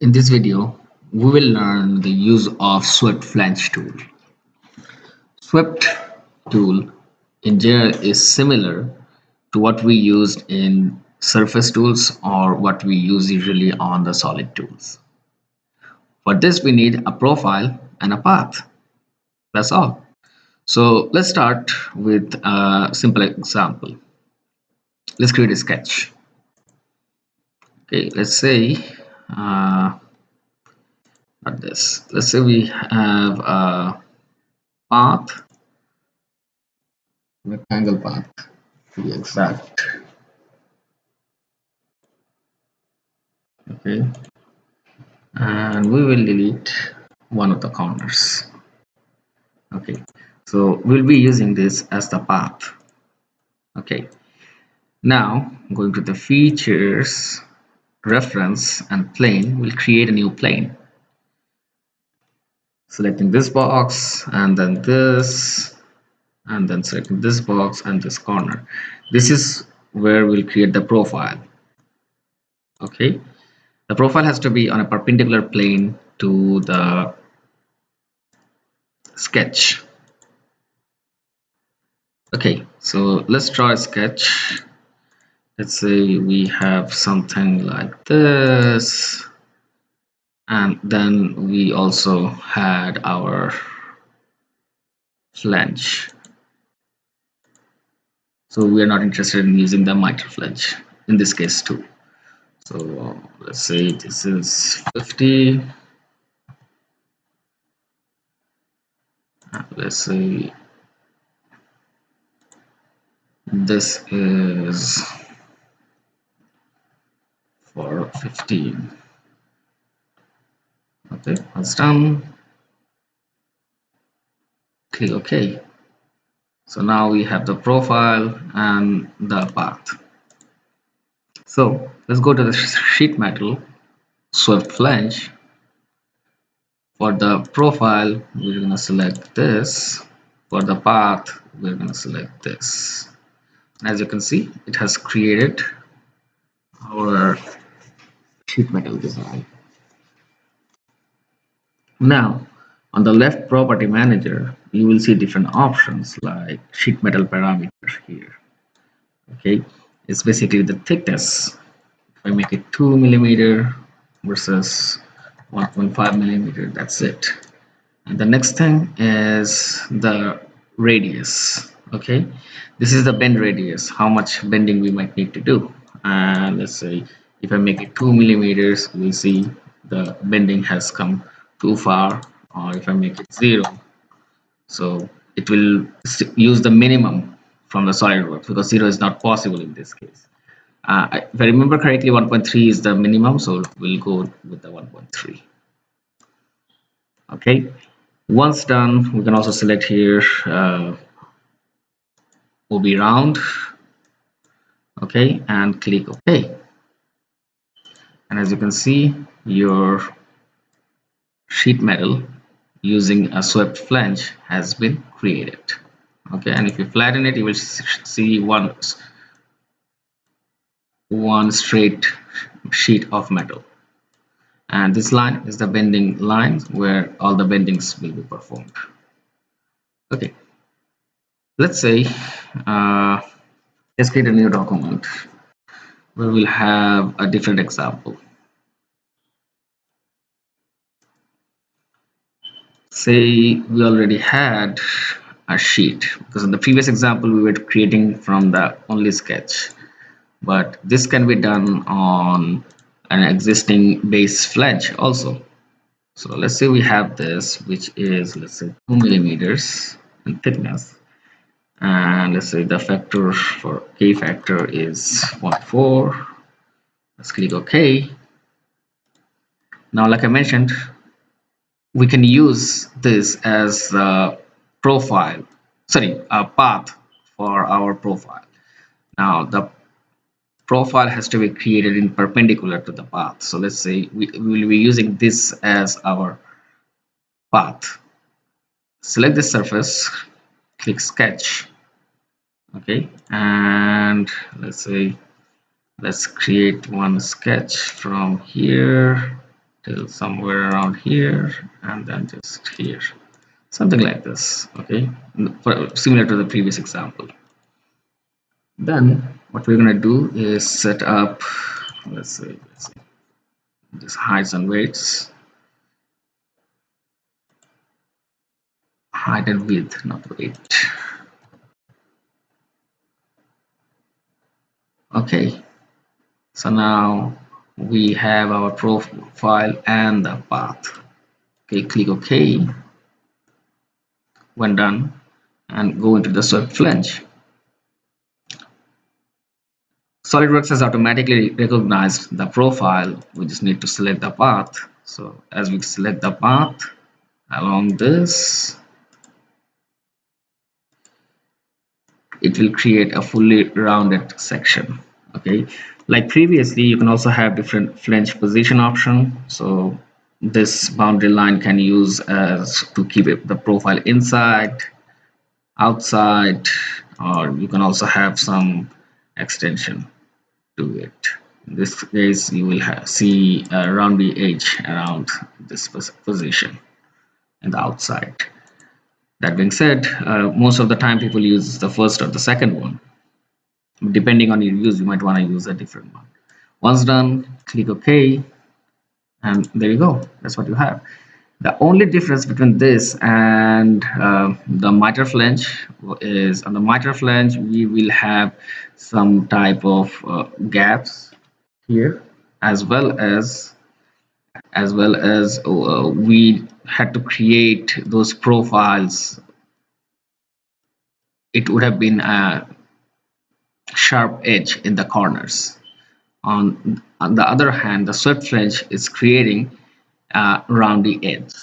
In this video, we will learn the use of swept flange tool. Swept tool in general is similar to what we used in surface tools or what we use usually on the solid tools. For this, we need a profile and a path. That's all. So let's start with a simple example. Let's create a sketch. Okay, let's say not this. Let's say we have a path, rectangle path to be exact. Okay, and we will delete one of the corners. Okay, so we'll be using this as the path. Okay, now going to the features, reference, and plane, we'll create a new plane. Selecting this box and then this, and then selecting this box and this corner. This is where we'll create the profile. Okay, the profile has to be on a perpendicular plane to the sketch. Okay, so let's draw a sketch. Let's say we have something like this, and then we also had our flange. So we are not interested in using the mitral flange in this case too. So let's say this is 50. Let's say this is for 15. Okay, that's done. Click OK. So now we have the profile and the path. So let's go to the sheet metal, swept flange. For the profile, we're going to select this. For the path, we're going to select this. As you can see, it has created our sheet metal design. Now, on the left property manager, you will see different options like sheet metal parameter here. Okay, it's basically the thickness. If I make it 2 millimeter versus 1.5 millimeter, that's it. And the next thing is the radius. Okay, this is the bend radius, how much bending we might need to do. And let's say if I make it 2 millimeters, we see the bending has come too far. Or if I make it 0, so it will use the minimum from the Solidworks, because 0 is not possible in this case. If I remember correctly, 1.3 is the minimum, so we'll go with the 1.3. Okay, once done, we can also select here OB round. Okay, and click OK. And as you can see, your sheet metal using a swept flange has been created. Okay, and if you flatten it, you will see one straight sheet of metal. And this line is the bending line where all the bendings will be performed. Okay, let's say let's create a new document where we'll have a different example. Say we already had a sheet, because in the previous example we were creating from the only sketch, but this can be done on an existing base flange also. So let's say we have this, which is, let's say, 2 millimeters in thickness, and let's say the factor for K factor is 0.4. Let's click OK. Now, like I mentioned, we can use this as a profile, sorry, a path for our profile. Now, the profile has to be created in perpendicular to the path. So let's say we will be using this as our path. Select the surface, click sketch. Okay, and let's say let's create one sketch from here. till somewhere around here, and then just here, something like this. Okay, similar to the previous example. Then what we're going to do is set up, let's see, this heights and weights, height and width, not weight. Okay, so now we have our profile and the path. Okay, click OK when done, and go into the swept flange. SolidWorks has automatically recognized the profile. We just need to select the path. So as we select the path along this, it will create a fully rounded section. Okay, like previously, you can also have different flange position option. So this boundary line can use as to keep the profile inside, outside, or you can also have some extension to it. In this case, you will see a roundy edge around this position and the outside. That being said, most of the time people use the first or the second one. Depending on your use, you might want to use a different one. Once done, click OK, and there you go. That's what you have. The only difference between this and the miter flange is on the miter flange we will have some type of gaps here, as well as we had to create those profiles. It would have been a sharp edge in the corners. On the other hand, the swept flange is creating a roundy edge.